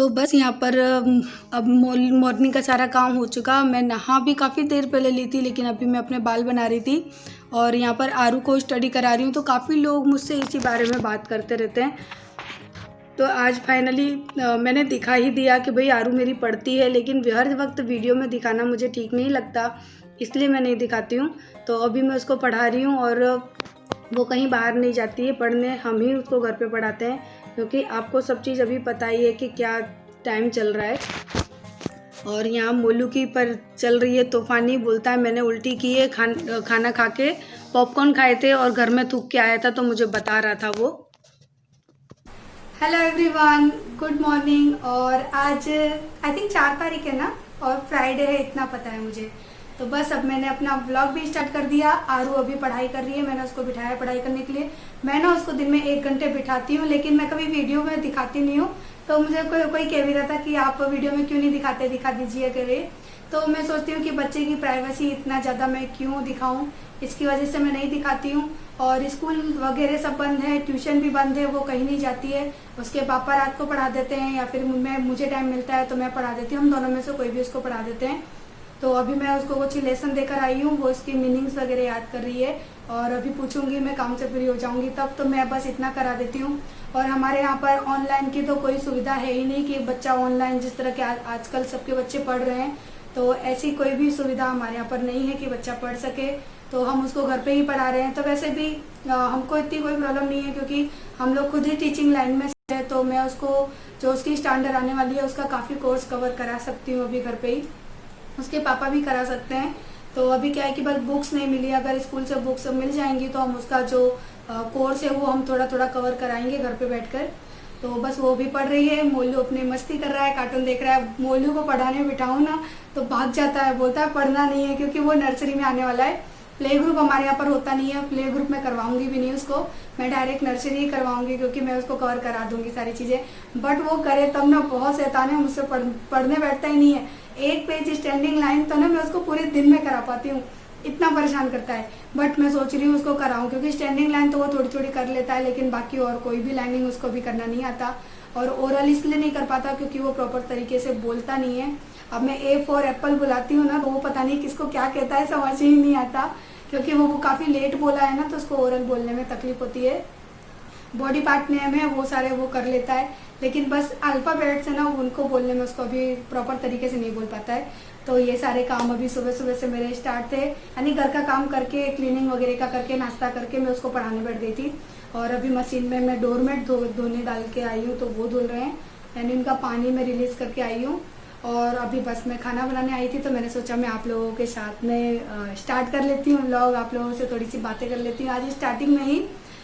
तो बस यहाँ पर अब मॉर्निंग का सारा काम हो चुका। मैं नहा भी काफ़ी देर पहले ली थी, लेकिन अभी मैं अपने बाल बना रही थी और यहाँ पर आरू को स्टडी करा रही हूँ। तो काफ़ी लोग मुझसे इसी बारे में बात करते रहते हैं। तो आज फाइनली मैंने दिखा ही दिया कि भाई आरू मेरी पढ़ती है, लेकिन हर वक्त वीडियो में दिखाना मुझे ठीक नहीं लगता, इसलिए मैं नहीं दिखाती हूँ। तो अभी मैं उसको पढ़ा रही हूँ और वो कहीं बाहर नहीं जाती है पढ़ने, हम ही उसको घर पे पढ़ाते हैं, क्योंकि आपको सब चीज़ अभी पता ही है कि क्या टाइम चल रहा है। और यहाँ मोलू की पर चल रही है तूफानी, बोलता है मैंने उल्टी की है, खाना खा के पॉपकॉर्न खाए थे और घर में थूक के आया था, तो मुझे बता रहा था वो। Hello everyone, good morning. और आज आई थिंक 4 तारीख है ना, और फ्राइडे है, इतना पता है मुझे। तो बस अब मैंने अपना व्लॉग भी स्टार्ट कर दिया। आरू अभी पढ़ाई कर रही है, मैंने उसको बिठाया पढ़ाई करने के लिए। मैं ना उसको दिन में 1 घंटे बिठाती हूँ, लेकिन मैं कभी वीडियो में दिखाती नहीं हूँ। तो मुझे कोई कह भी रहा था कि आप वीडियो में क्यों नहीं दिखाते, दिखा दीजिए करे। तो मैं सोचती हूँ कि बच्चे की प्राइवेसी इतना ज़्यादा मैं क्यों दिखाऊँ, इसकी वजह से मैं नहीं दिखाती हूँ। और स्कूल वगैरह सब बंद है, ट्यूशन भी बंद है, वो कहीं नहीं जाती है। उसके पापा रात को पढ़ा देते हैं, या फिर मुझे टाइम मिलता है तो मैं पढ़ा देती हूँ। हम दोनों में से कोई भी उसको पढ़ा देते हैं। तो अभी मैं उसको कुछ लेसन देकर आई हूँ, वो इसकी मीनिंग्स वगैरह याद कर रही है। और अभी पूछूंगी मैं, काम से फ्री हो जाऊंगी तब, तो मैं बस इतना करा देती हूँ। और हमारे यहाँ पर ऑनलाइन की तो कोई सुविधा है ही नहीं कि बच्चा ऑनलाइन, जिस तरह के आजकल सबके बच्चे पढ़ रहे हैं, तो ऐसी कोई भी सुविधा हमारे यहाँ पर नहीं है कि बच्चा पढ़ सके। तो हम उसको घर पे ही पढ़ा रहे हैं। तो वैसे भी हमको इतनी कोई प्रॉब्लम नहीं है, क्योंकि हम लोग खुद ही टीचिंग लाइन में है। तो मैं उसको, जो उसकी स्टैंडर्ड आने वाली है, उसका काफ़ी कोर्स कवर करा सकती हूँ अभी घर पे ही। उसके पापा भी करा सकते हैं। तो अभी क्या है कि बस बुक्स नहीं मिली, अगर स्कूल से बुक्स मिल जाएंगी तो हम उसका जो कोर्स है वो हम थोड़ा थोड़ा कवर कराएंगे घर पे बैठकर। तो बस वो भी पढ़ रही है। मोलू अपनी मस्ती कर रहा है, कार्टून देख रहा है। मोलू को पढ़ाने बिठाऊं ना तो भाग जाता है, बोलता है पढ़ना नहीं है, क्योंकि वो नर्सरी में आने वाला है। प्ले ग्रुप हमारे यहाँ पर होता नहीं है, प्ले ग्रुप में करवाऊंगी भी नहीं उसको, मैं डायरेक्ट नर्सरी ही करवाऊंगी, क्योंकि मैं उसको कवर करा दूंगी सारी चीज़ें। बट वो करे तब ना, बहुत शैतान है, मुझसे पढ़ने बैठता ही नहीं है। 1 पेज स्टैंडिंग लाइन तो ना मैं उसको पूरे दिन में करा पाती हूँ, इतना परेशान करता है। बट मैं सोच रही हूँ उसको कराऊं, क्योंकि स्टैंडिंग लाइन तो वो थोड़ी थोड़ी कर लेता है, लेकिन बाकी और कोई भी लाइनिंग उसको भी करना नहीं आता। और ओरल इसलिए नहीं कर पाता क्योंकि वो प्रॉपर तरीके से बोलता नहीं है। अब मैं ए फॉर एप्पल बुलाती हूँ ना, तो वो पता नहीं किसको क्या कहता है, समझ ही नहीं आता, क्योंकि वो काफ़ी लेट बोला है ना, तो उसको ओरल बोलने में तकलीफ होती है। बॉडी पार्ट नेम है वो सारे वो कर लेता है, लेकिन बस अल्फ़ाबेट्स है ना, उनको बोलने में उसको अभी प्रॉपर तरीके से नहीं बोल पाता है। तो ये सारे काम अभी सुबह सुबह से मेरे स्टार्ट थे, यानी घर का काम करके, क्लीनिंग वगैरह का करके, नाश्ता करके मैं उसको पढ़ाने बैठ गई थी। और अभी मशीन में मैं डोरमेट धोने डाल के आई हूँ, तो वो धुल रहे हैं, यानी उनका पानी मैं रिलीज़ करके आई हूँ। और अभी बस मैं खाना बनाने आई थी, तो मैंने सोचा मैं आप लोगों के साथ में स्टार्ट कर लेती हूँ व्लॉग, आप लोगों से थोड़ी सी बातें कर लेती हूँ आज स्टार्टिंग में ही,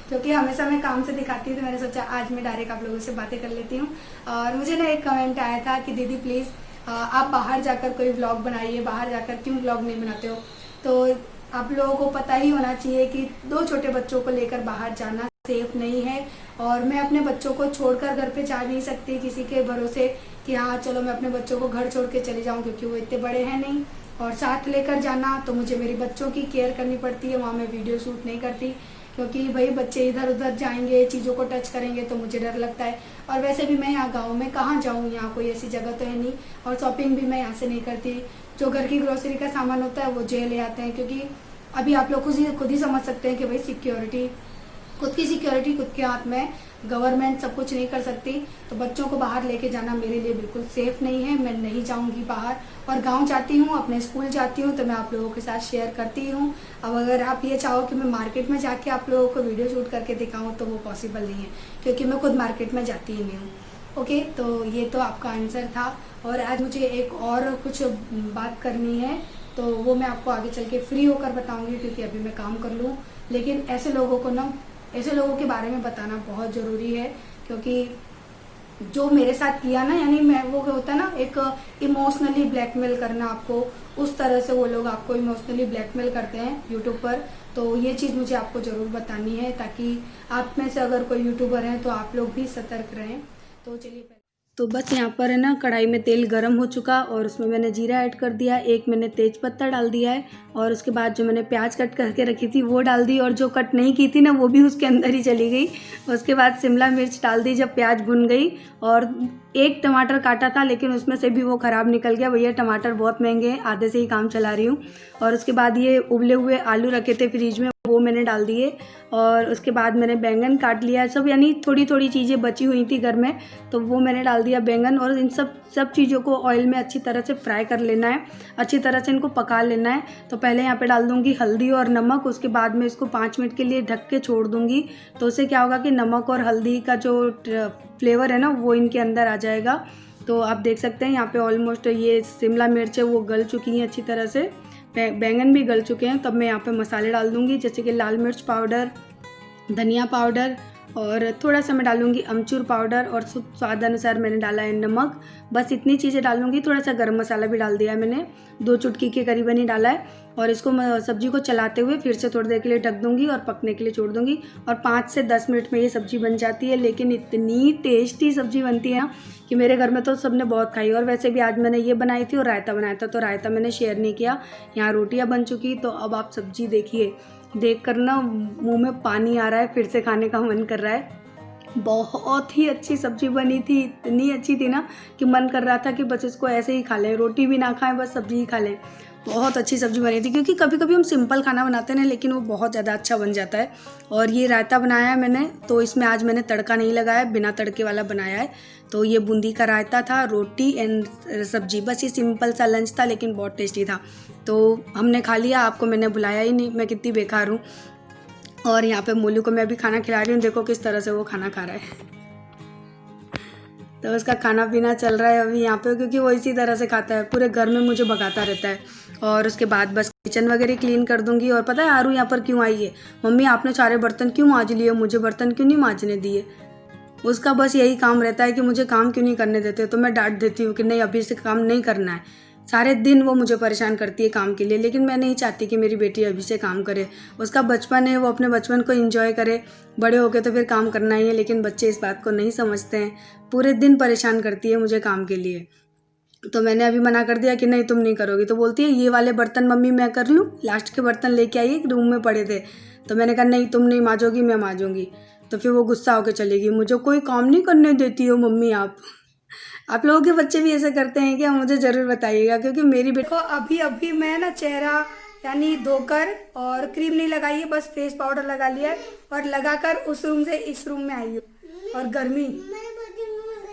क्योंकि हमेशा मैं काम से दिखाती हूँ। तो मैंने सोचा आज मैं डायरेक्ट आप लोगों से बातें कर लेती हूँ। और मुझे ना एक कमेंट आया था कि दीदी प्लीज़ आप बाहर जाकर कोई व्लॉग बनाइए, बाहर जाकर क्यों व्लॉग नहीं बनाते हो। तो आप लोगों को पता ही होना चाहिए कि 2 छोटे बच्चों को लेकर बाहर जाना सेफ नहीं है। और मैं अपने बच्चों को छोड़कर घर पे जा नहीं सकती किसी के भरोसे कि हाँ चलो मैं अपने बच्चों को घर छोड़ के चले जाऊँ, क्योंकि वो इतने बड़े हैं नहीं। और साथ लेकर जाना तो मुझे मेरे बच्चों की केयर करनी पड़ती है, वहाँ मैं वीडियो शूट नहीं करती, क्योंकि भाई बच्चे इधर उधर जाएंगे, चीज़ों को टच करेंगे तो मुझे डर लगता है। और वैसे भी मैं यहाँ गाँव में कहाँ जाऊँ, यहाँ कोई ऐसी जगह तो है नहीं। और शॉपिंग भी मैं यहाँ से नहीं करती, जो घर की ग्रोसरी का सामान होता है वो जे ले आते हैं, क्योंकि अभी आप लोग खुद ही समझ सकते हैं कि भाई सिक्योरिटी, खुद की सिक्योरिटी खुद के हाथ में, गवर्नमेंट सब कुछ नहीं कर सकती। तो बच्चों को बाहर लेके जाना मेरे लिए बिल्कुल सेफ नहीं है, मैं नहीं जाऊंगी बाहर। और गांव जाती हूँ, अपने स्कूल जाती हूँ, तो मैं आप लोगों के साथ शेयर करती हूँ। अब अगर आप ये चाहो कि मैं मार्केट में जाके आप लोगों को वीडियो शूट करके दिखाऊँ, तो वो पॉसिबल नहीं है, क्योंकि मैं खुद मार्केट में जाती ही नहीं हूँ। ओके, तो ये तो आपका आंसर था। और आज मुझे एक और कुछ बात करनी है, तो वो मैं आपको आगे चल के फ्री होकर बताऊंगी, क्योंकि अभी मैं काम कर लूँ। लेकिन ऐसे लोगों के बारे में बताना बहुत ज़रूरी है, क्योंकि जो मेरे साथ किया ना, यानी मैं, वो होता है ना एक इमोशनली ब्लैकमेल करना आपको, उस तरह से वो लोग आपको इमोशनली ब्लैकमेल करते हैं यूट्यूब पर। तो ये चीज़ मुझे आपको ज़रूर बतानी है, ताकि आप में से अगर कोई यूट्यूबर हैं तो आप लोग भी सतर्क रहें। तो चलिए तो बस यहाँ पर है ना कढ़ाई में तेल गरम हो चुका और उसमें मैंने जीरा ऐड कर दिया, एक मैंने तेज पत्ता डाल दिया है और उसके बाद जो मैंने प्याज कट करके रखी थी वो डाल दी और जो कट नहीं की थी ना वो भी उसके अंदर ही चली गई। उसके बाद शिमला मिर्च डाल दी जब प्याज भुन गई, और एक टमाटर काटा था लेकिन उसमें से भी वो ख़राब निकल गया। भैया टमाटर बहुत महंगे हैं, आधे से ही काम चला रही हूँ। और उसके बाद ये उबले हुए आलू रखे थे फ्रीज में वो मैंने डाल दिए, और उसके बाद मैंने बैंगन काट लिया सब, यानी थोड़ी थोड़ी चीज़ें बची हुई थी घर में तो वो मैंने डाल दिया बैंगन। और इन सब चीज़ों को ऑयल में अच्छी तरह से फ्राई कर लेना है, अच्छी तरह से इनको पका लेना है। तो पहले यहाँ पे डाल दूँगी हल्दी और नमक, उसके बाद मैं इसको 5 मिनट के लिए ढक के छोड़ दूँगी। तो उससे क्या होगा कि नमक और हल्दी का जो फ्लेवर है ना वो इनके अंदर आ जाएगा। तो आप देख सकते हैं यहाँ पे ऑलमोस्ट ये शिमला मिर्च है वो गल चुकी हैं अच्छी तरह से, बैंगन भी गल चुके हैं। तब मैं यहाँ पे मसाले डाल दूँगी, जैसे कि लाल मिर्च पाउडर, धनिया पाउडर, और थोड़ा सा मैं डालूँगी अमचूर पाउडर, और स्वाद अनुसार मैंने डाला है नमक। बस इतनी चीज़ें डालूँगी। थोड़ा सा गरम मसाला भी डाल दिया है मैंने, 2 चुटकी के करीबन ही डाला है। और इसको मैं सब्ज़ी को चलाते हुए फिर से थोड़ी देर के लिए ढक दूँगी और पकने के लिए छोड़ दूँगी। और 5 से 10 मिनट में ये सब्ज़ी बन जाती है। लेकिन इतनी टेस्टी सब्ज़ी बनती है ना कि मेरे घर में तो सबने बहुत खाई। और वैसे भी आज मैंने ये बनाई थी और रायता बनाया था, तो रायता मैंने शेयर नहीं किया। यहाँ रोटियाँ बन चुकी, तो अब आप सब्ज़ी देखिए, देख कर ना मुंह में पानी आ रहा है, फिर से खाने का मन कर रहा है। बहुत ही अच्छी सब्ज़ी बनी थी, इतनी अच्छी थी ना कि मन कर रहा था कि बस इसको ऐसे ही खा लें, रोटी भी ना खाएं, बस सब्ज़ी ही खा लें। बहुत अच्छी सब्ज़ी बनी थी, क्योंकि कभी कभी हम सिंपल खाना बनाते हैं ना लेकिन वो बहुत ज़्यादा अच्छा बन जाता है। और ये रायता बनाया है मैंने, तो इसमें आज मैंने तड़का नहीं लगाया, बिना तड़के वाला बनाया है। तो ये बूंदी का रायता था, रोटी एंड सब्जी, बस ये सिंपल सा लंच था लेकिन बहुत टेस्टी था। तो हमने खा लिया, आपको मैंने बुलाया ही नहीं, मैं कितनी बेकार हूँ। और यहाँ पे मोलू को मैं अभी खाना खिला रही हूँ, देखो किस तरह से वो खाना खा रहा है। तो उसका खाना पीना चल रहा है अभी यहाँ पे, क्योंकि वो इसी तरह से खाता है, पूरे घर में मुझे भगाता रहता है। और उसके बाद बस किचन वगैरह क्लीन कर दूँगी। और पता है आरू यहाँ पर क्यों आई है, मम्मी आपने सारे बर्तन क्यों मांज लिए, मुझे बर्तन क्यों नहीं मांजने दिए। उसका बस यही काम रहता है कि मुझे काम क्यों नहीं करने देते। तो मैं डांट देती हूँ कि नहीं अभी से काम नहीं करना है। सारे दिन वो मुझे परेशान करती है काम के लिए, लेकिन मैं नहीं चाहती कि मेरी बेटी अभी से काम करे। उसका बचपन है, वो अपने बचपन को एंजॉय करे, बड़े होके तो फिर काम करना ही है। लेकिन बच्चे इस बात को नहीं समझते हैं, पूरे दिन परेशान करती है मुझे काम के लिए। तो मैंने अभी मना कर दिया कि नहीं तुम नहीं करोगी। तो बोलती है ये वाले बर्तन मम्मी मैं कर लूँ, लास्ट के बर्तन लेके आई रूम में पड़े थे। तो मैंने कहा नहीं तुम नहीं मांजोगी, मैं मांजूंगी। तो फिर वो गुस्सा होकर चलेगी, मुझे कोई काम नहीं करने देती हो मम्मी आप लोगों के बच्चे भी ऐसे करते हैं क्या, मुझे ज़रूर बताइएगा। क्योंकि मेरी बेटी को अभी मैं ना चेहरा यानी धोकर और क्रीम नहीं लगाई है, बस फेस पाउडर लगा लिया है और लगाकर उस रूम से इस रूम में आई हूँ। और गर्मी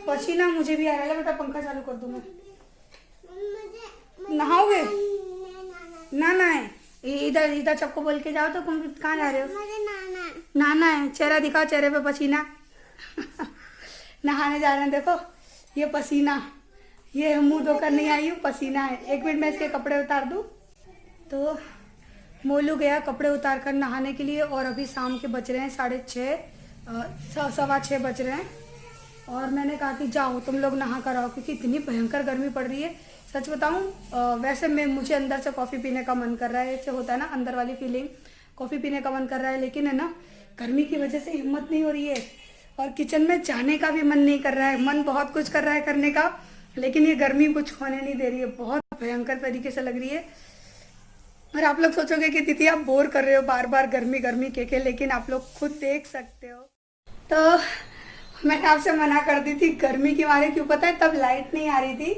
पसीना मुझे भी आ रहा है। बेटा पंखा चालू कर दूँ मैं, नहाओगे? नाना है, इधर सबको बोल के जाओ। तो तुम कहाँ जा रहे हो? नहाना है, चेहरा दिखाओ, चेहरे पे पसीना। नहाने जा रहे हैं, देखो ये पसीना, ये मुंह धोकर नहीं आई हूँ, पसीना है। 1 मिनट में इसके कपड़े उतार दूँ। तो मोलू गया कपड़े उतार कर नहाने के लिए, और अभी शाम के बज रहे हैं 6:30, 6:15 बज रहे हैं। और मैंने कहा कि जाओ तुम लोग नहा कर आओ, क्योंकि इतनी भयंकर गर्मी पड़ रही है। सच बताऊँ वैसे मुझे अंदर से कॉफ़ी पीने का मन कर रहा है, ऐसे होता है ना अंदर वाली फीलिंग, कॉफ़ी पीने का मन कर रहा है। लेकिन है ना गर्मी की वजह से हिम्मत नहीं हो रही है, और किचन में जाने का भी मन नहीं कर रहा है। मन बहुत कुछ कर रहा है करने का, लेकिन ये गर्मी कुछ होने नहीं दे रही है, बहुत भयंकर तरीके से लग रही है। और आप लोग सोचोगे कि दीदी आप बोर कर रहे हो बार बार गर्मी गर्मी के, लेकिन आप लोग खुद देख सकते हो। तो मैंने आपसे मना कर दी थी गर्मी के मारे, क्यों पता है, तब लाइट नहीं आ रही थी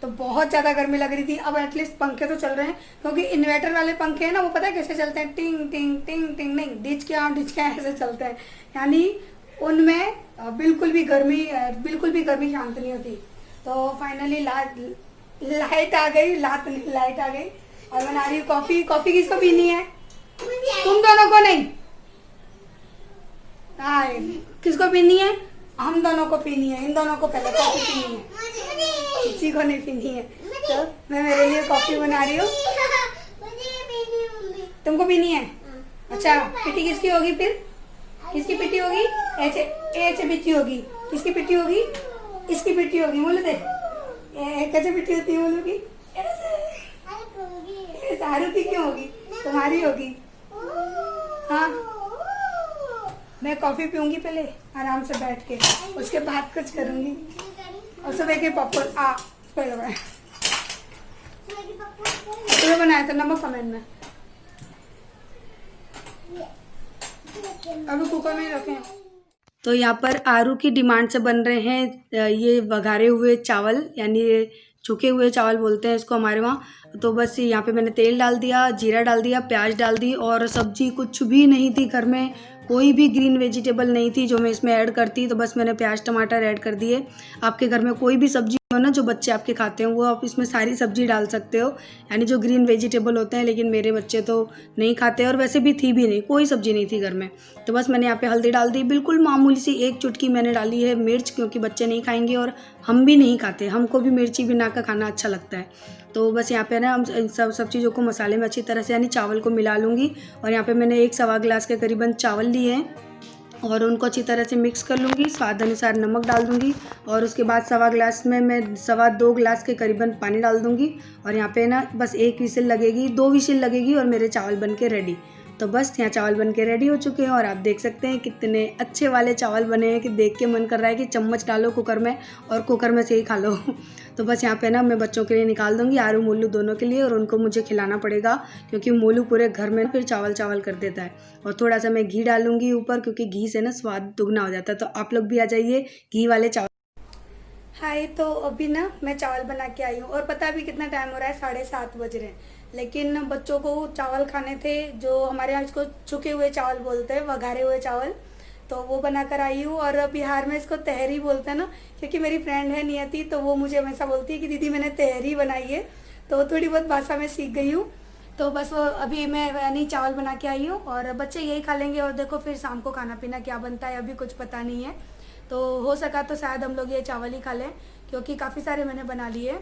तो बहुत ज़्यादा गर्मी लग रही थी। अब एटलीस्ट पंखे तो चल रहे हैं, क्योंकि इन्वर्टर वाले पंखे हैं ना, वो पता है कैसे चलते हैं, टिंग टिंग टिंग टिंग, नहीं डिच क्या ऐसे चलते हैं, यानी उनमें बिल्कुल भी गर्मी शांत नहीं होती। तो फाइनली लाइट आ गई, लाइट आ गई, और बना रही हूँ कॉफ़ी। कॉफ़ी किसको पीनी है? तुम दोनों को नहीं, हाँ किसको पीनी है? हम दोनों को पीनी है, इन दोनों को पहले कॉफ़ी पीनी है, किसी को नहीं पीनी है। तो मैं मेरे लिए कॉफ़ी बना रही हूँ। तुमको पीनी है? अच्छा पिटी किसकी होगी फिर? किसकी पिटी होगी? ऐसे पिटी होगी। किसकी पिटी होगी? इसकी पिटी होगी। बोलो दे कैसे पिटी होती है बोलो की? सारू की क्यों होगी? तुम्हारी होगी। हाँ मैं कॉफ़ी पीऊँगी पहले आराम से बैठ के, उसके बाद कुछ करूँगी। और सुबह के पॉपकॉर्न पहले बनाए, सुबह बनाया था, नमक कमेंट में अभी कुकर में ही रखे हैं। तो यहाँ पर आरू की डिमांड से बन रहे हैं ये वघारे हुए चावल, यानी छुके हुए चावल बोलते हैं इसको हमारे वहाँ। तो बस यहाँ पे मैंने तेल डाल दिया, जीरा डाल दिया, प्याज डाल दी, और सब्जी कुछ भी नहीं थी घर में, कोई भी ग्रीन वेजिटेबल नहीं थी जो मैं इसमें ऐड करती, तो बस मैंने प्याज टमाटर ऐड कर दिए। आपके घर में कोई भी सब्जी हो ना जो बच्चे आपके खाते हैं, वो आप इसमें सारी सब्जी डाल सकते हो, यानी जो ग्रीन वेजिटेबल होते हैं, लेकिन मेरे बच्चे तो नहीं खाते, और वैसे भी थी भी नहीं, कोई सब्जी नहीं थी घर में। तो बस मैंने यहाँ पे हल्दी डाल दी, बिल्कुल मामूली सी 1 चुटकी मैंने डाली है मिर्च, क्योंकि बच्चे नहीं खाएंगे और हम भी नहीं खाते, हमको भी मिर्ची बिना का खाना अच्छा लगता है। तो बस यहाँ पे ना हम सब चीज़ों को मसाले में अच्छी तरह से, यानी चावल को मिला लूँगी। और यहाँ पे मैंने 1 सवा गिलास के करीबन चावल लिए हैं और उनको अच्छी तरह से मिक्स कर लूँगी। स्वाद अनुसार नमक डाल दूँगी, और उसके बाद 1 गिलास में मैं 1.25 गिलास के करीबन पानी डाल दूँगी। और यहाँ पे ना बस 1 विसिल लगेगी, 2 विसिल लगेगी और मेरे चावल बन के रेडी। तो बस यहाँ चावल बन के रेडी हो चुके हैं, और आप देख सकते हैं कितने अच्छे वाले चावल बने हैं कि देख के मन कर रहा है कि चम्मच डालो कुकर में और कुकर में से ही खा लो। तो बस यहाँ पे ना मैं बच्चों के लिए निकाल दूँगी, आरू मोलू दोनों के लिए, और उनको मुझे खिलाना पड़ेगा क्योंकि मोलू पूरे घर में फिर चावल चावल कर देता है। और थोड़ा सा मैं घी डालूँगी ऊपर, क्योंकि घी से ना स्वाद दुगना हो जाता है। तो आप लोग भी आ जाइए घी वाले चावल। हाय, तो अभी ना मैं चावल बना के आई हूँ, और पता अभी कितना टाइम हो रहा है, 7:30 बज रहे हैं, लेकिन बच्चों को चावल खाने थे, जो हमारे यहाँ इसको छुके हुए चावल बोलते हैं, वघारे हुए चावल, तो वो बना कर आई हूँ। और बिहार में इसको तहरी बोलते हैं ना, क्योंकि मेरी फ्रेंड है नियति, तो वो मुझे हमेशा बोलती है कि दीदी मैंने तहरी बनाई है, तो थोड़ी बहुत भाषा में सीख गई हूँ। तो बस वो अभी मैं यानी चावल बना के आई हूँ, और बच्चे यही खा लेंगे, और देखो फिर शाम को खाना पीना क्या बनता है अभी कुछ पता नहीं है। तो हो सका तो शायद हम लोग ये चावल ही खा लें, क्योंकि काफ़ी सारे मैंने बना लिए।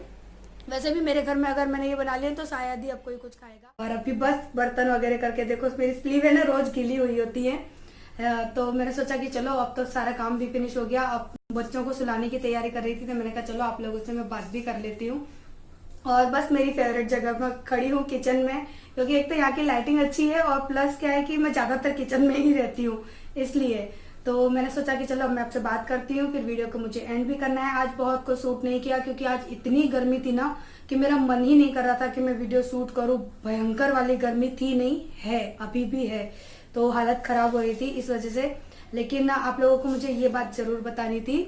वैसे भी मेरे घर में अगर मैंने ये बना लिए तो शायद ही अब कोई कुछ खाएगा। और अभी बस बर्तन वगैरह करके देखो, मेरी स्लीव है ना रोज गीली हुई होती है, तो मैंने सोचा कि चलो अब तो सारा काम भी फिनिश हो गया। अब बच्चों को सुलाने की तैयारी कर रही थी, तो मैंने कहा चलो आप लोगों से मैं बात भी कर लेती हूँ। और बस मेरी फेवरेट जगह पर खड़ी हूँ किचन में, क्योंकि एक तो यहाँ की लाइटिंग अच्छी है, और प्लस क्या है कि मैं ज़्यादातर किचन में ही रहती हूँ, इसलिए तो मैंने सोचा कि चलो अब मैं आपसे बात करती हूँ, फिर वीडियो को मुझे एंड भी करना है। आज बहुत को शूट नहीं किया, क्योंकि आज इतनी गर्मी थी ना कि मेरा मन ही नहीं कर रहा था कि मैं वीडियो शूट करूँ। भयंकर वाली गर्मी थी, नहीं है, अभी भी है, तो हालत खराब हो रही थी इस वजह से। लेकिन आप लोगों को मुझे ये बात जरूर बतानी थी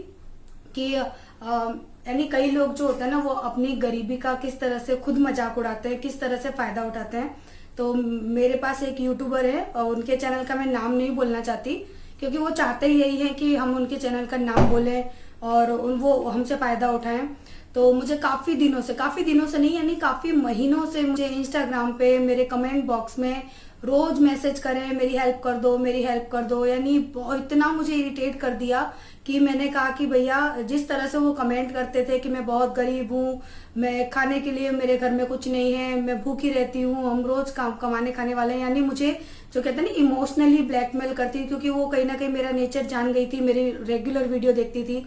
कि यानी कई लोग जो होते हैं ना, वो अपनी गरीबी का किस तरह से खुद मजाक उड़ाते हैं, किस तरह से फायदा उठाते हैं। तो मेरे पास एक यूट्यूबर है, और उनके चैनल का मैं नाम नहीं बोलना चाहती, क्योंकि वो चाहते ही यही है कि हम उनके चैनल का नाम बोलें और वो हमसे फायदा उठाएं। तो मुझे काफी दिनों से नहीं, यानी काफी महीनों से मुझे इंस्टाग्राम पे मेरे कमेंट बॉक्स में रोज मैसेज करें, मेरी हेल्प कर दो, मेरी हेल्प कर दो, यानी इतना मुझे इरिटेट कर दिया कि मैंने कहा कि भैया, जिस तरह से वो कमेंट करते थे कि मैं बहुत गरीब हूँ, मैं खाने के लिए मेरे घर में कुछ नहीं है, मैं भूखी रहती हूँ, हम रोज काम कमाने खाने वाले हैं, यानी मुझे जो कहते हैं ना इमोशनली ब्लैकमेल करती, क्योंकि वो कहीं ना कहीं मेरा नेचर जान गई थी, मेरी रेगुलर वीडियो देखती थी,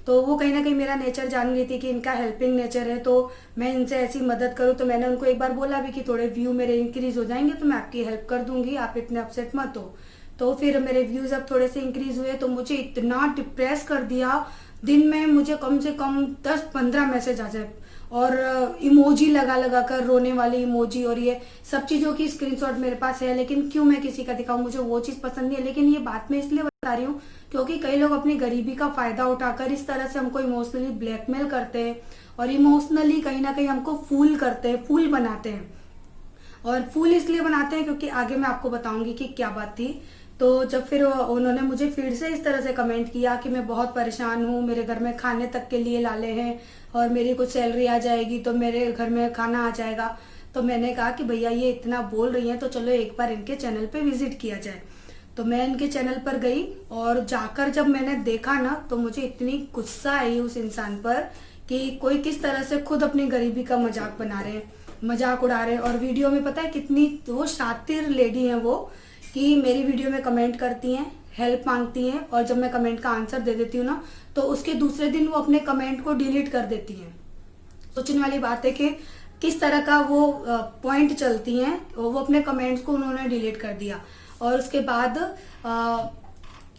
तो वो कहीं ना कहीं मेरा नेचर जान गई थी कि इनका हेल्पिंग नेचर है, तो मैं इनसे ऐसी मदद करूँ। तो मैंने उनको एक बार बोला भी कि थोड़े व्यू मेरे इंक्रीज हो जाएंगे तो मैं आपकी हेल्प कर दूंगी, आप इतने अपसेट मत हो। तो फिर मेरे व्यूज अब थोड़े से इंक्रीज हुए, तो मुझे इतना डिप्रेस कर दिया, दिन में मुझे कम से कम 10-15 मैसेज आ जाए, और इमोजी लगा लगा कर, रोने वाली इमोजी, और ये सब चीजों की स्क्रीनशॉट मेरे पास है, लेकिन क्यों मैं किसी का दिखाऊं, मुझे वो चीज पसंद नहीं है। लेकिन ये बात मैं इसलिए बता रही हूँ क्योंकि कई लोग अपनी गरीबी का फायदा उठाकर इस तरह से हमको इमोशनली ब्लैकमेल करते हैं, और इमोशनली कहीं ना कहीं हमको फूल करते हैं, फूल बनाते हैं। और फूल इसलिए बनाते हैं क्योंकि आगे मैं आपको बताऊंगी कि क्या बात थी। तो जब फिर उन्होंने मुझे फिर से इस तरह से कमेंट किया कि मैं बहुत परेशान हूँ, मेरे घर में खाने तक के लिए लाले हैं, और मेरी कुछ सैलरी आ जाएगी तो मेरे घर में खाना आ जाएगा। तो मैंने कहा कि भैया ये इतना बोल रही हैं तो चलो एक बार इनके चैनल पे विजिट किया जाए। तो मैं इनके चैनल पर गई, और जाकर जब मैंने देखा ना, तो मुझे इतनी गुस्सा आई उस इंसान पर कि कोई किस तरह से खुद अपनी गरीबी का मजाक बना रहे हैं, मजाक उड़ा रहे हैं। और वीडियो में पता है कितनी वो शातिर लेडी है वो, कि मेरी वीडियो में कमेंट करती हैं, हेल्प मांगती हैं, और जब मैं कमेंट का आंसर दे देती हूँ ना, तो उसके दूसरे दिन वो अपने कमेंट को डिलीट कर देती हैं। सोचने वाली बात है कि किस तरह का वो पॉइंट चलती हैं। वो अपने कमेंट्स को उन्होंने डिलीट कर दिया, और उसके बाद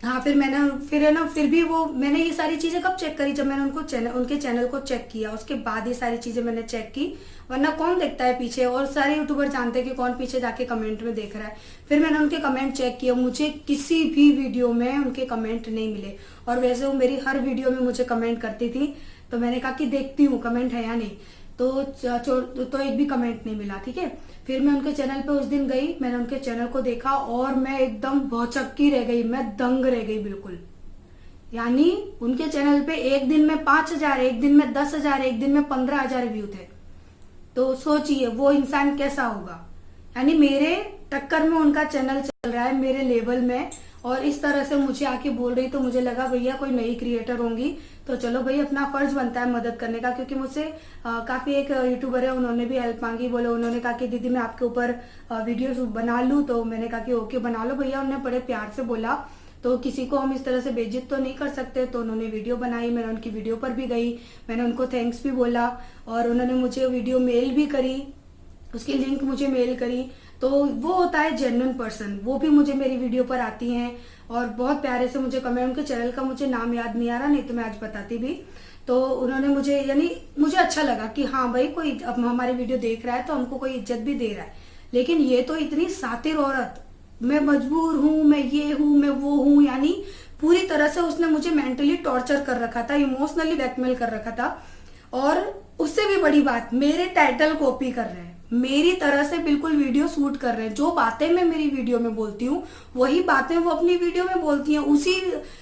हाँ, फिर है ना, फिर भी वो मैंने ये सारी चीजें कब चेक करी, जब मैंने उनके चैनल को चेक किया, उसके बाद ये सारी चीजें मैंने चेक की। वरना कौन देखता है पीछे, और सारे यूट्यूबर जानते हैं कि कौन पीछे जाके कमेंट में देख रहा है। फिर मैंने उनके कमेंट चेक किया, मुझे किसी भी वीडियो में उनके कमेंट नहीं मिले। और वैसे वो मेरी हर वीडियो में मुझे कमेंट करती थी, तो मैंने कहा कि देखती हूँ कमेंट है या नहीं, तो एक भी कमेंट नहीं मिला। ठीक है, फिर मैं उनके चैनल पे उस दिन गई, मैंने उनके चैनल को देखा और मैं एकदम भौचक्की रह गई, मैं दंग रह गई बिल्कुल। यानी उनके चैनल पे एक दिन में 5,000, एक दिन में 10,000, एक दिन में 15,000 व्यू थे। तो सोचिए वो इंसान कैसा होगा। यानी मेरे टक्कर में उनका चैनल चल रहा है, मेरे लेवल में, और इस तरह से मुझे आके बोल रही, तो मुझे लगा भैया कोई नई क्रिएटर होंगी, तो चलो भाई अपना फर्ज बनता है मदद करने का। क्योंकि मुझसे काफी एक यूट्यूबर है, उन्होंने भी हेल्प मांगी, बोले, उन्होंने कहा कि दीदी मैं आपके ऊपर वीडियो बना लूं, तो मैंने कहा कि ओके बना लो भैया। उन्होंने बड़े प्यार से बोला, तो किसी को हम इस तरह से बेइज्जत तो नहीं कर सकते, तो उन्होंने वीडियो बनाई, मैंने उनकी वीडियो पर भी गई, मैंने उनको थैंक्स भी बोला, और उन्होंने मुझे वीडियो मेल भी करी, उसकी लिंक मुझे मेल करी। तो वो होता है जेन्युइन पर्सन, वो भी मुझे मेरी वीडियो पर आती हैं और बहुत प्यारे से मुझे कमेंट, उनके चैनल का मुझे नाम याद नहीं आ रहा, नहीं तो मैं आज बताती भी। तो उन्होंने मुझे, यानी मुझे अच्छा लगा कि हाँ भाई कोई अब हमारी वीडियो देख रहा है तो हमको कोई इज्जत भी दे रहा है। लेकिन ये तो इतनी सातिर औरत, मैं मजबूर हूँ, मैं ये हूँ, मैं वो हूँ, यानी पूरी तरह से उसने मुझे मेंटली टॉर्चर कर रखा था, इमोशनली ब्लैकमेल कर रखा था। और उससे भी बड़ी बात, मेरे टाइटल कॉपी कर रहे हैं, मेरी तरह से बिल्कुल वीडियो शूट कर रहे हैं। जो बातें मैं मेरी वीडियो में बोलती हूँ वही बातें वो अपनी वीडियो में बोलती हैं,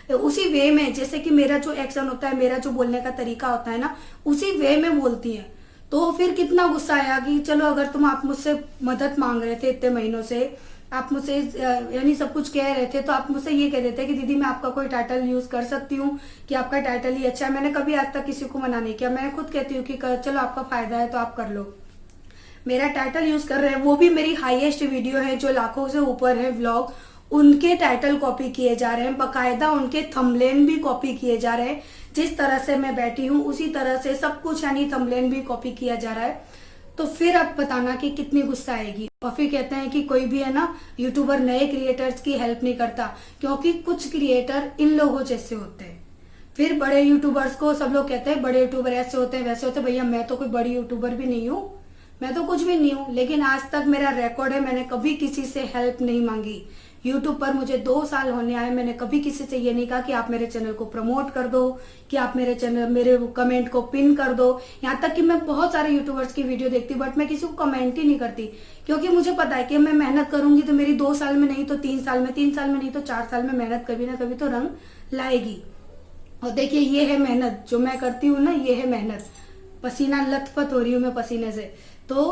उसी वे में, जैसे कि मेरा जो एक्शन होता है, मेरा जो बोलने का तरीका होता है ना, उसी वे में बोलती हैं। तो फिर कितना गुस्सा आया कि चलो अगर आप मुझसे मदद मांग रहे थे इतने महीनों से, आप मुझसे यानी सब कुछ कह रहे थे, तो आप मुझसे ये कह देते कि दीदी मैं आपका कोई टाइटल यूज कर सकती हूँ, कि आपका टाइटल ही अच्छा है। मैंने कभी आज तक किसी को मना नहीं किया, मैं खुद कहती हूँ कि चलो आपका फायदा है तो आप कर लो। मेरा टाइटल यूज कर रहे हैं, वो भी मेरी हाईएस्ट वीडियो है जो लाखों से ऊपर है व्लॉग, उनके टाइटल कॉपी किए जा रहे हैं, बकायदा उनके थंबनेल भी कॉपी किए जा रहे हैं। जिस तरह से मैं बैठी हूँ उसी तरह से सब कुछ, यानी थंबनेल भी कॉपी किया जा रहा है। तो फिर अब बताना कि कितनी गुस्सा आएगी। और फिर कहते हैं कि कोई भी है ना यूट्यूबर नए क्रिएटर्स की हेल्प नहीं करता, क्योंकि कुछ क्रिएटर इन लोगों जैसे होते हैं। फिर बड़े यूट्यूबर्स को सब लोग कहते हैं बड़े यूट्यूबर ऐसे होते हैं वैसे होते हैं। भैया मैं तो कोई बड़ी यूट्यूबर भी नहीं हूँ, मैं तो कुछ भी नहीं हूँ, लेकिन आज तक मेरा रिकॉर्ड है, मैंने कभी किसी से हेल्प नहीं मांगी। यूट्यूब पर मुझे 2 साल होने आए, मैंने कभी किसी से ये नहीं कहा कि आप मेरे चैनल को प्रमोट कर दो, कि आप मेरे कमेंट को पिन कर दो। यहाँ तक कि मैं बहुत सारे यूट्यूबर्स की वीडियो देखती हूँ, बट मैं किसी को कमेंट ही नहीं करती, क्योंकि मुझे पता है कि मैं मेहनत करूंगी तो मेरी 2 साल में नहीं तो 3 साल में, 3 साल में नहीं तो 4 साल में मेहनत कभी ना कभी तो रंग लाएगी। और देखिए ये है मेहनत जो मैं करती हूँ ना, ये है मेहनत, पसीना लथपथ हो रही हूँ मैं पसीने से। तो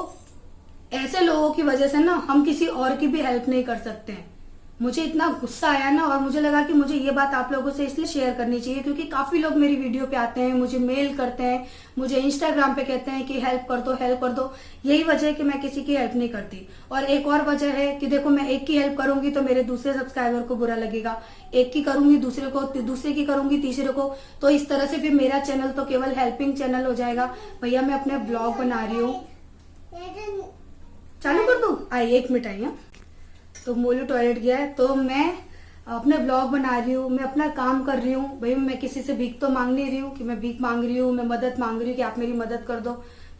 ऐसे लोगों की वजह से ना हम किसी और की भी हेल्प नहीं कर सकते हैं। मुझे इतना गुस्सा आया ना, और मुझे लगा कि मुझे ये बात आप लोगों से इसलिए शेयर करनी चाहिए क्योंकि काफी लोग मेरी वीडियो पे आते हैं, मुझे मेल करते हैं, मुझे इंस्टाग्राम पे कहते हैं कि हेल्प कर दो, हेल्प कर दो। यही वजह है कि मैं किसी की हेल्प नहीं करती। और एक और वजह है कि देखो मैं एक की हेल्प करूंगी तो मेरे दूसरे सब्सक्राइबर को बुरा लगेगा, एक की करूंगी दूसरे को, दूसरे की करूंगी तीसरे को, तो इस तरह से फिर मेरा चैनल तो केवल हेल्पिंग चैनल हो जाएगा। भैया मैं अपने ब्लॉग बना रही हूँ, चालू कर दूं? आई 1 मिनट आई। तो मोलू टॉयलेट गया है, तो मैं अपने ब्लॉग बना रही हूँ, मैं अपना काम कर रही हूँ। भाई मैं किसी से भीख तो मांग नहीं रही हूँ कि मैं भीख मांग रही हूँ, मैं मदद मांग रही हूँ कि आप मेरी मदद कर दो।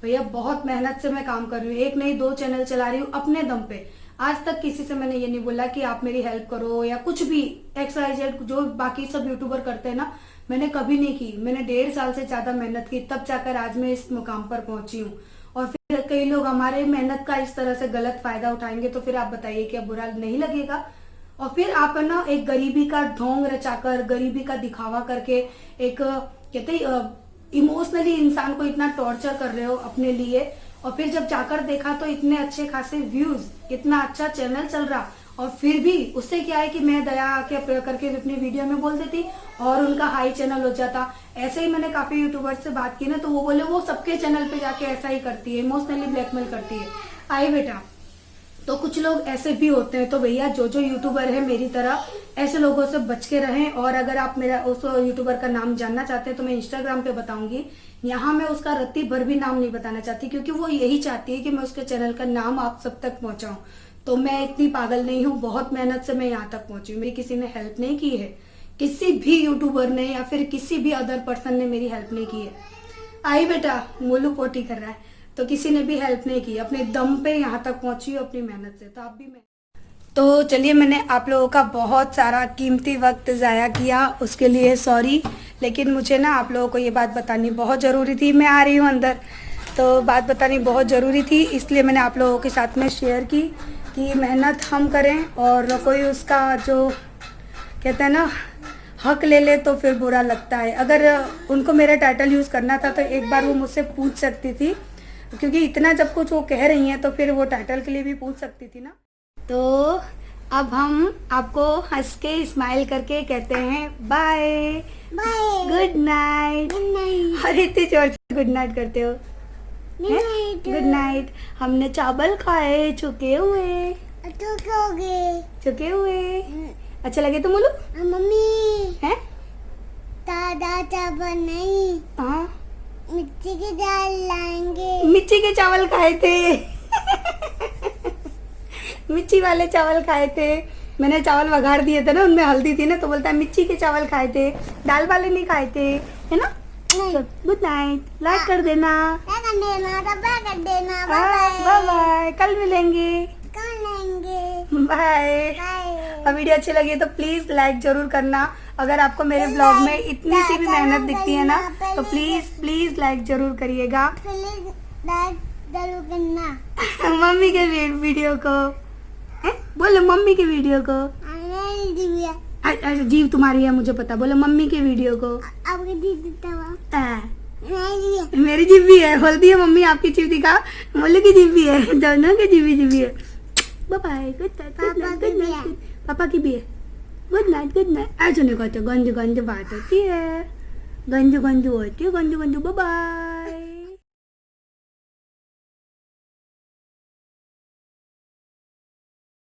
भैया बहुत मेहनत से मैं काम कर रही हूँ, 1 नहीं 2 चैनल चला रही हूँ अपने दम पे। आज तक किसी से मैंने ये नहीं बोला कि आप मेरी हेल्प करो या कुछ भी XYZ जो बाकी सब यूट्यूबर करते हैं ना, मैंने कभी नहीं की। मैंने 1.5 साल से ज्यादा मेहनत की, तब जाकर आज मैं इस मुकाम पर पहुंची हूँ। और फिर कई लोग हमारे मेहनत का इस तरह से गलत फायदा उठाएंगे, तो फिर आप बताइए क्या बुरा नहीं लगेगा? और फिर आप है ना एक गरीबी का ढोंग रचाकर, गरीबी का दिखावा करके, एक कहते इमोशनली इंसान को इतना टॉर्चर कर रहे हो अपने लिए, और फिर जब जाकर देखा तो इतने अच्छे खासे व्यूज, इतना अच्छा चैनल चल रहा, और फिर भी उससे क्या है कि मैं दया करके अपनी वीडियो में बोल देती और उनका हाई चैनल हो जाता। ऐसे ही मैंने काफी यूट्यूबर्स से बात की ना, तो वो बोले वो सबके चैनल पे जाके ऐसा ही करती है, इमोशनली ब्लैकमेल करती है। आई बेटा, तो कुछ लोग ऐसे भी होते हैं। तो भैया जो यूट्यूबर है मेरी तरह, ऐसे लोगों से बच के रहें। और अगर आप मेरा उस यूट्यूबर का नाम जानना चाहते हैं तो मैं इंस्टाग्राम पे बताऊंगी। यहाँ मैं उसका रत्ती भर भी नाम नहीं बताना चाहती, क्योंकि वो यही चाहती है कि मैं उसके चैनल का नाम आप सब तक पहुंचाऊं। तो मैं इतनी पागल नहीं हूँ, बहुत मेहनत से मैं यहाँ तक पहुंची हूँ, मेरी किसी ने हेल्प नहीं की है। किसी भी यूट्यूबर ने या फिर किसी भी अदर पर्सन ने मेरी हेल्प नहीं की है। आई बेटा, मोलू पोटी कर रहा है, तो किसी ने भी हेल्प नहीं की, अपने दम पे यहाँ तक पहुँची हूँ अपनी मेहनत से। तो आप भी तो चलिए, मैंने आप लोगों का बहुत सारा कीमती वक्त ज़ाया किया, उसके लिए सॉरी। लेकिन मुझे ना आप लोगों को ये बात बतानी बहुत ज़रूरी थी। मैं आ रही हूँ अंदर, तो बात बतानी बहुत ज़रूरी थी, इसलिए मैंने आप लोगों के साथ में शेयर की कि मेहनत हम करें और कोई उसका जो कहते हैं ना हक ले ले तो फिर बुरा लगता है। अगर उनको मेरा टाइटल यूज़ करना था तो एक बार वो मुझसे पूछ सकती थी, क्योंकि इतना जब कुछ वो कह रही हैं तो फिर वो टाइटल के लिए भी पूछ सकती थी ना। तो अब हम आपको हंस के स्माइल करके कहते हैं बाय बाय, गुड नाइट। अरे इतनी जोर से गुड नाइट करते हो। Good night. हमने चावल खाए चुके हुए। अच्छा लगे तो बोलो मम्मी है। दादा चावल नहीं, हाँ, मिर्ची के दाल लाएंगे। मिर्ची के चावल खाए थे मिर्ची वाले चावल खाए थे। मैंने चावल वघार दिए थे ना, उनमें हल्दी थी ना, तो बोलता है मिर्ची के चावल खाए थे, दाल वाले नहीं खाए थे, है ना। गुड नाइट, लाइक कर देना, कर देना। बाय बाय, कल मिलेंगे, बाय। बाय। और वीडियो अच्छी लगी तो प्लीज लाइक जरूर करना। अगर आपको मेरे ब्लॉग में इतनी सी भी मेहनत दिखती है ना तो प्लीज लाइक जरूर करिएगा। जरूर करना। मम्मी के वीडियो को बोलो, मम्मी के वीडियो को। अच्छा, जीव तुम्हारी है मुझे पता, बोलो मम्मी के वीडियो को। मेरी जीव भी है, बोलती है मम्मी आपकी जीव दिखा, मोलू की जीव भी है, दोनों की जीव है। Bye, good night. पापा की भी है, गुड नाइट। ऐसे नहीं कहते, गंज बात होती है, गंज होती है, गंज बाय।